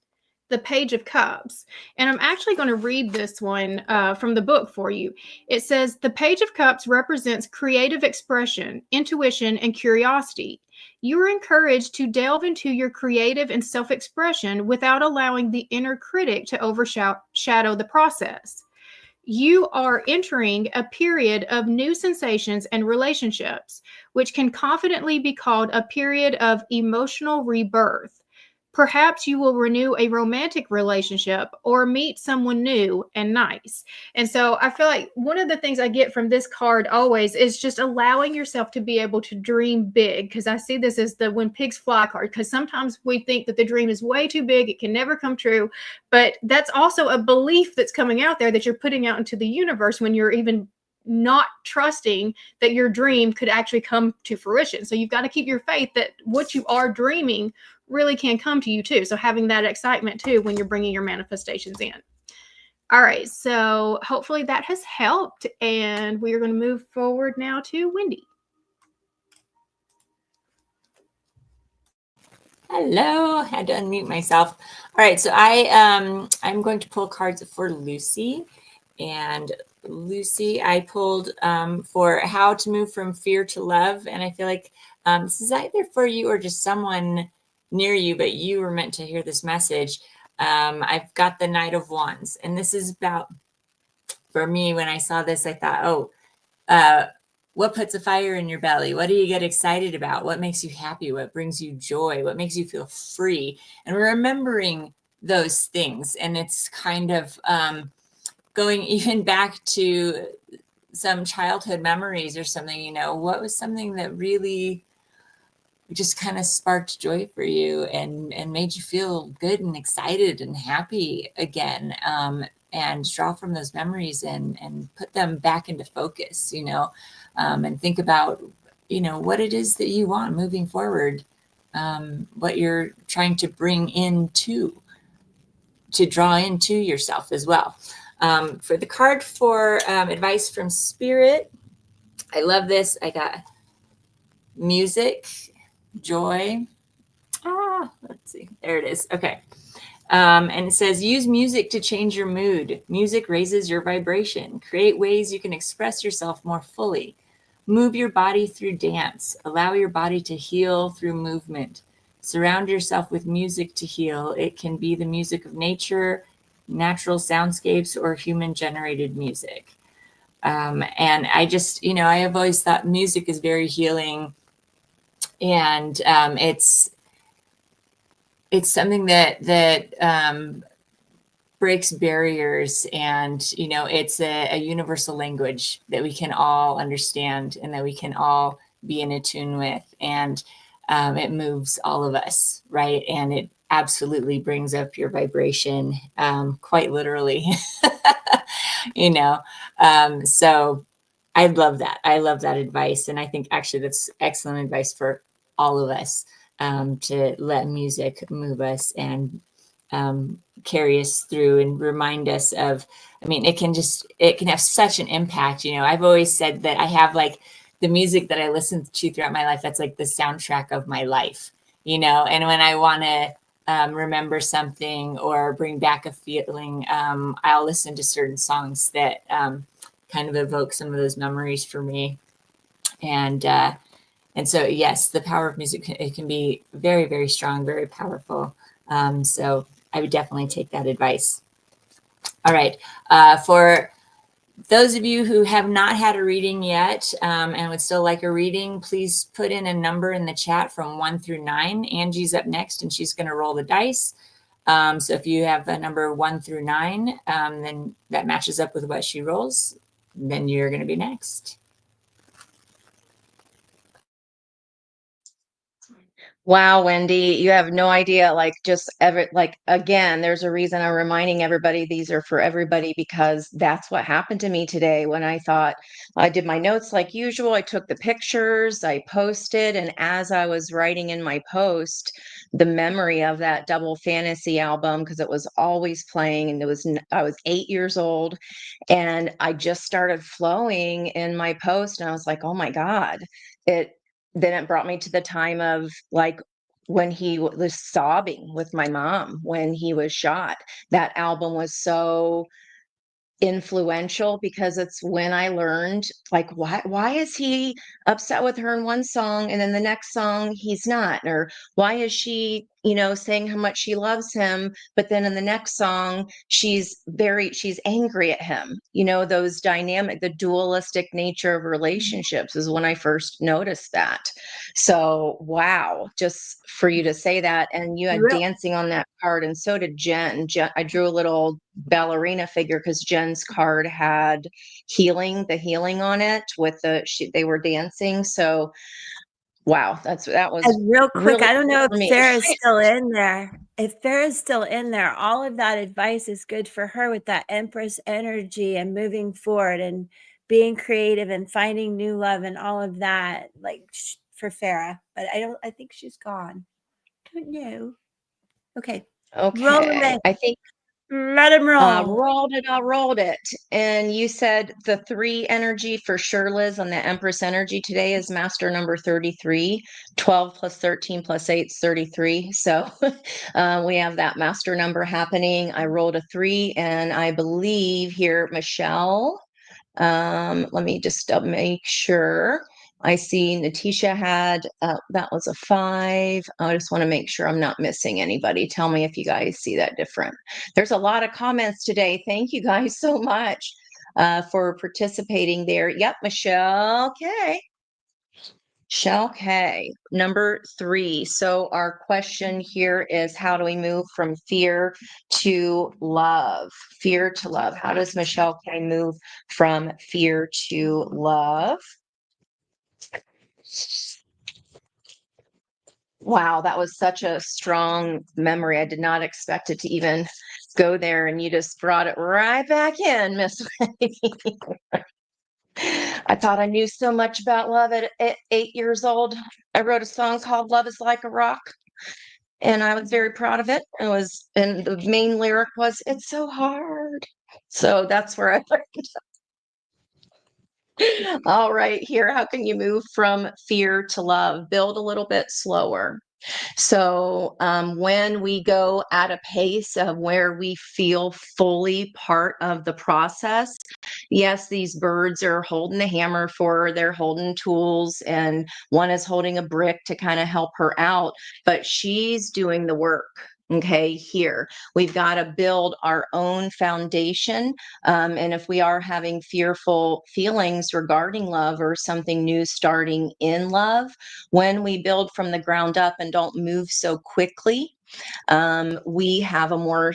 the Page of Cups. And I'm actually going to read this one from the book for you. It says, the Page of Cups represents creative expression, intuition, and curiosity. You are encouraged to delve into your creative and self-expression without allowing the inner critic to overshadow the process. You are entering a period of new sensations and relationships, which can confidently be called a period of emotional rebirth. Perhaps you will renew a romantic relationship or meet someone new and nice. And so I feel like one of the things I get from this card always is just allowing yourself to be able to dream big, because I see this as the when pigs fly card, because sometimes we think that the dream is way too big, it can never come true. But that's also a belief that's coming out there that you're putting out into the universe when you're even not trusting that your dream could actually come to fruition. So you've got to keep your faith that what you are dreaming really can come to you too. So having that excitement too when you're bringing your manifestations in. All right, so hopefully that has helped, and we are going to move forward now to Wendy. Hello, had to unmute myself. All right, so I'm going to pull cards for Lucy. And Lucy, I pulled for how to move from fear to love. And I feel like this is either for you or just someone near you, but you were meant to hear this message. I've got the Knight of Wands, and this is about, for me, when I saw this, I thought, what puts a fire in your belly? What do you get excited about? What makes you happy? What brings you joy? What makes you feel free? And remembering those things. And it's kind of going even back to some childhood memories or something, what was something that really just kind of sparked joy for you and made you feel good and excited and happy again, and draw from those memories and put them back into focus, and think about, what it is that you want moving forward, what you're trying to bring to draw into yourself as well. For the card for advice from Spirit, I love this. I got music, joy. Let's see. There it is. Okay. And it says, use music to change your mood. Music raises your vibration. Create ways you can express yourself more fully. Move your body through dance. Allow your body to heal through movement. Surround yourself with music to heal. It can be the music of nature, natural soundscapes, or human-generated music. And I just, I have always thought music is very healing. And it's something that breaks barriers, and it's a universal language that we can all understand and that we can all be in a tune with, and it moves all of us, right? And it absolutely brings up your vibration, quite literally. So I love that advice, and I think actually that's excellent advice for all of us, to let music move us and carry us through and remind us of, it can have such an impact. I've always said that I have like the music that I listen to throughout my life. That's like the soundtrack of my life, and when I want to remember something or bring back a feeling, I'll listen to certain songs that kind of evoke some of those memories for me. And so, yes, the power of music, it can be very, very strong, very powerful. So I would definitely take that advice. All right. For those of you who have not had a reading yet, and would still like a reading, please put in a number in the chat from 1 through 9. Angie's up next, and she's going to roll the dice. So if you have a number 1 through 9, then that matches up with what she rolls, then you're going to be next. Wow, Wendy, you have no idea. Again, there's a reason I'm reminding everybody these are for everybody, because that's what happened to me today when I thought I did my notes like usual. I took the pictures, I posted, and as I was writing in my post, the memory of that double fantasy album, because it was always playing, and I was 8 years old, and I just started flowing in my post, and I was like, oh my God, then it brought me to the time of like when he was sobbing with my mom when he was shot. That album was so influential, because it's when I learned, like, why is he upset with her in one song and then the next song he's not? Or why is she saying how much she loves him, but then in the next song she's angry at him? Those the dualistic nature of relationships is when I first noticed that. So wow, just for you to say that. And you had dancing on that card, and so did Jen. I drew a little ballerina figure because Jen's card had the healing on it with they were dancing. So wow, that was And real quick, really I don't know for if me. Farrah's still in there. If Farrah's still in there, all of that advice is good for her with that Empress energy and moving forward and being creative and finding new love and all of that, like for Farrah. But I think she's gone. I don't know. Okay. Roll Okay, away. I think Let him roll. I rolled it. And you said the 3 energy for sure, Liz, on the Empress energy today is master number 33. 12 plus 13 plus 8 is 33. So we have that master number happening. I rolled a 3, and I believe here, Michelle, let me just make sure. I see Natisha had, that was a 5. I just want to make sure I'm not missing anybody. Tell me if you guys see that different. There's a lot of comments today. Thank you guys so much for participating there. Yep, Michelle K. Michelle K, number 3. So our question here is, how do we move from fear to love? Fear to love. How does Michelle K move from fear to love? Wow, that was such a strong memory. I did not expect it to even go there, and you just brought it right back in, Miss Wendy. I thought I knew so much about love at 8 years old. I wrote a song called Love is Like a Rock, and I was very proud of it. And the main lyric was, it's so hard. So that's where I learned. All right, here, how can you move from fear to love? Build a little bit slower. So when we go at a pace of where we feel fully part of the process, yes, these birds are holding the hammer for her, they're holding tools, and one is holding a brick to kind of help her out, but she's doing the work. Okay, here we've got to build our own foundation. And if we are having fearful feelings regarding love or something new starting in love, when we build from the ground up and don't move so quickly, we have a more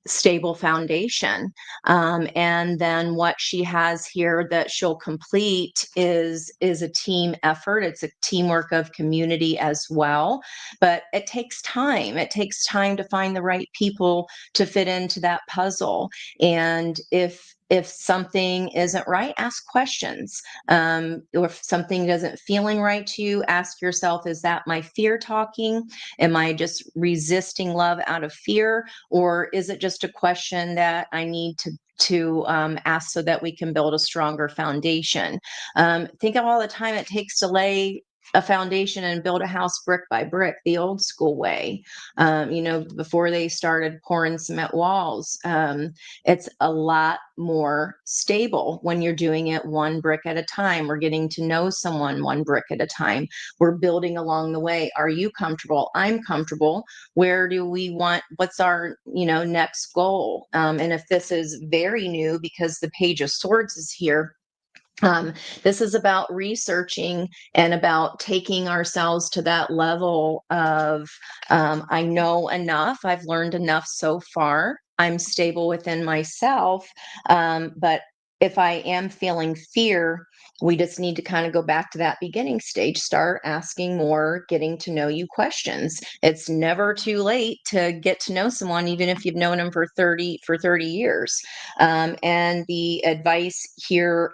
stable foundation. And then what she has here that she'll complete is a team effort. It's a teamwork of community as well, but it takes time. It takes time to find the right people to fit into that puzzle. And if something isn't right, ask questions. Or if something doesn't feeling right to you, ask yourself, is that my fear talking? Am I just resisting love out of fear? Or is it just a question that I need to ask so that we can build a stronger foundation? Think of all the time it takes to lay a foundation and build a house brick by brick, the old school way. Before they started pouring cement walls, it's a lot more stable when you're doing it one brick at a time. We're getting to know someone one brick at a time. We're building along the way. Are you comfortable? I'm comfortable. Where do we want, what's our next goal? And if this is very new, because the Page of Swords is here, this is about researching and about taking ourselves to that level of I know enough, I've learned enough so far, I'm stable within myself. But if I am feeling fear, we just need to kind of go back to that beginning stage, start asking more, getting to know you questions. It's never too late to get to know someone, even if you've known them for 30 years. And the advice here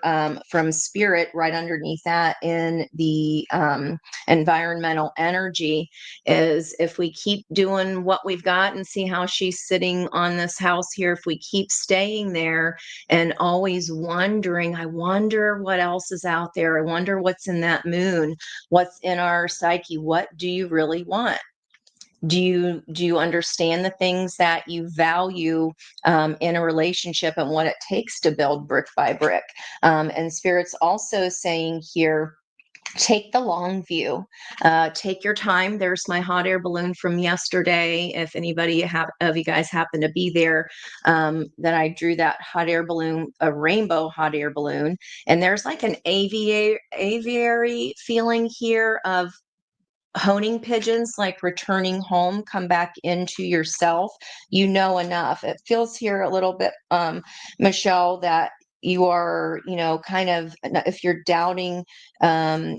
from Spirit, right underneath that in the environmental energy, is if we keep doing what we've got and see how she's sitting on this house here, if we keep staying there and always wondering, I wonder what else is out there. I wonder what's in that moon, what's in our psyche. What do you really want? Do you understand the things that you value in a relationship and what it takes to build brick by brick? And Spirit's also saying here, take the long view. Take your time. There's my hot air balloon from yesterday. If anybody of you guys happen to be there, that I drew that hot air balloon, a rainbow hot air balloon. And there's like an aviary feeling here of honing pigeons, like returning home, come back into yourself. Enough. It feels here a little bit, Michelle, that you are, kind of, if you're doubting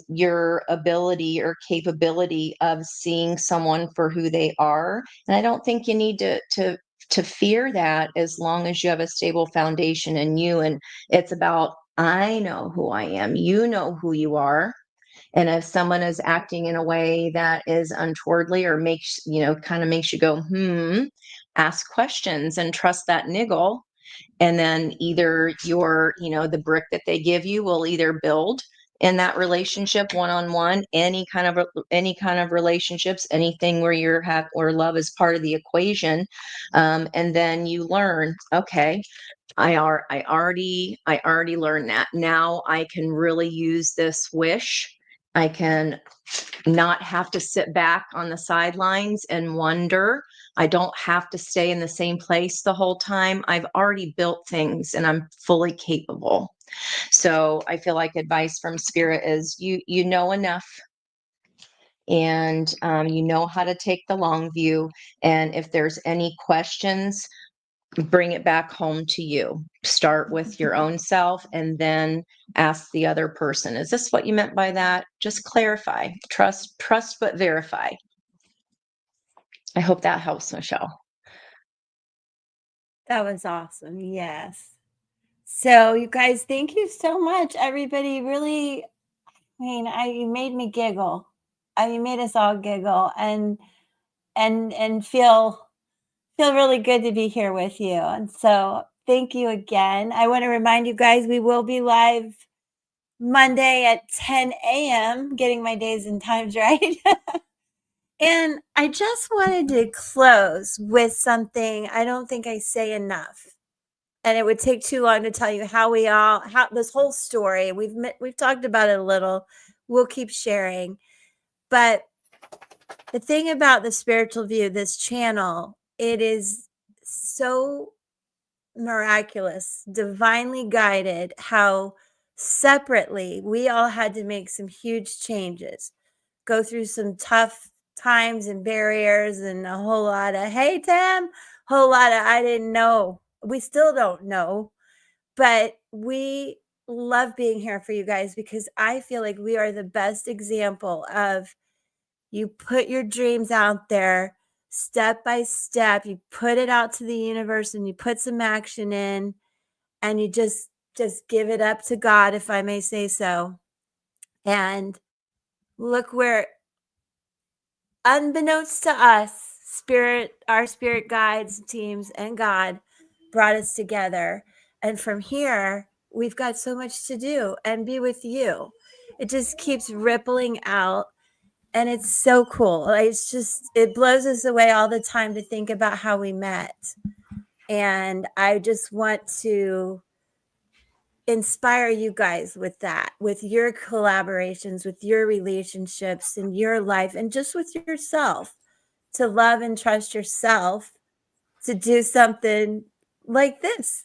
your ability or capability of seeing someone for who they are. And I don't think you need to fear that, as long as you have a stable foundation in you. And it's about, I know who I am, you know who you are. And if someone is acting in a way that is untowardly or kind of makes you go, ask questions and trust that niggle. And then either the brick that they give you will either build in that relationship one-on-one, any kind of relationships, anything where or love is part of the equation. And then you learn, okay, I already learned that. Now I can really use this wish. I can not have to sit back on the sidelines and wonder. I don't have to stay in the same place the whole time. I've already built things and I'm fully capable. So I feel like advice from Spirit is you know enough, and you know how to take the long view. And if there's any questions, bring it back home to you. Start with your own self and then ask the other person, is this what you meant by that? Just clarify. Trust, but verify. I hope that helps, Michelle. That was awesome. Yes. So you guys, thank you so much. Everybody really, you made me giggle. You made us all giggle and feel really good to be here with you. And so thank you again. I want to remind you guys, we will be live Monday at 10 a.m., getting my days and times right. And I just wanted to close with something I don't think I say enough. And it would take too long to tell you how this whole story, we've talked about it a little. We'll keep sharing. But the thing about the spiritual view, this channel, it is so miraculous, divinely guided, how separately we all had to make some huge changes, go through some tough times and barriers and a whole lot of, hey, Tim, whole lot of, I didn't know. We still don't know, but we love being here for you guys because I feel like we are the best example of you put your dreams out there step by step, you put it out to the universe and you put some action in and you just give it up to God, if I may say so. And look where, unbeknownst to us, our spirit guides, teams, and God brought us together. And from here, we've got so much to do and be with you. It just keeps rippling out. And it's so cool. It blows us away all the time to think about how we met. And I just want to inspire you guys with that, with your collaborations, with your relationships in your life, and just with yourself, to love and trust yourself to do something like this,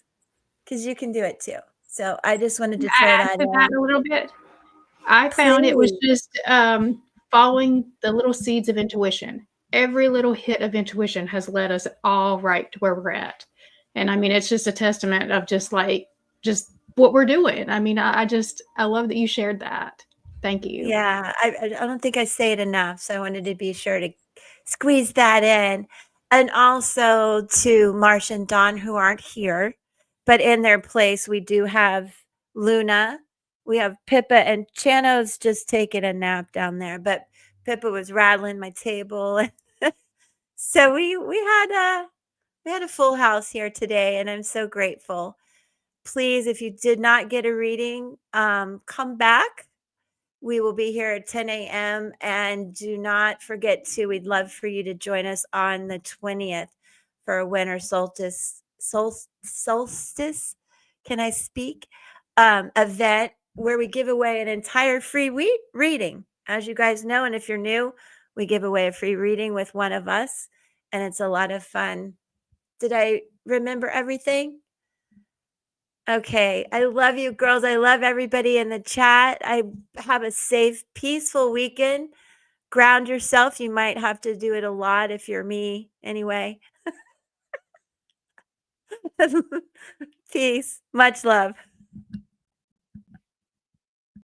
because you can do it too. So I just wanted to throw Add that to that in. a little bit. I found it was Please. just following the little seeds of intuition. Every little hit of intuition has led us all right to where we're at. And I mean, it's just a testament of just what we're doing. I mean, I love that you shared that. Thank you. Yeah, I don't think I say it enough, so I wanted to be sure to squeeze that in. And also to Marcia and Dawn, who aren't here, but in their place, we do have Luna, we have Pippa, and Chano's just taking a nap down there, but Pippa was rattling my table. So we had a full house here today, and I'm so grateful. Please, if you did not get a reading, come back. We will be here at 10 a.m. And do not forget we'd love for you to join us on the 20th for a winter solstice, can I speak, event where we give away an entire free reading. As you guys know, and if you're new, we give away a free reading with one of us, and it's a lot of fun. Did I remember everything? Okay. I love you, girls. I love everybody in the chat. I have a safe, peaceful weekend. Ground yourself. You might have to do it a lot if you're me anyway. Peace. Much love.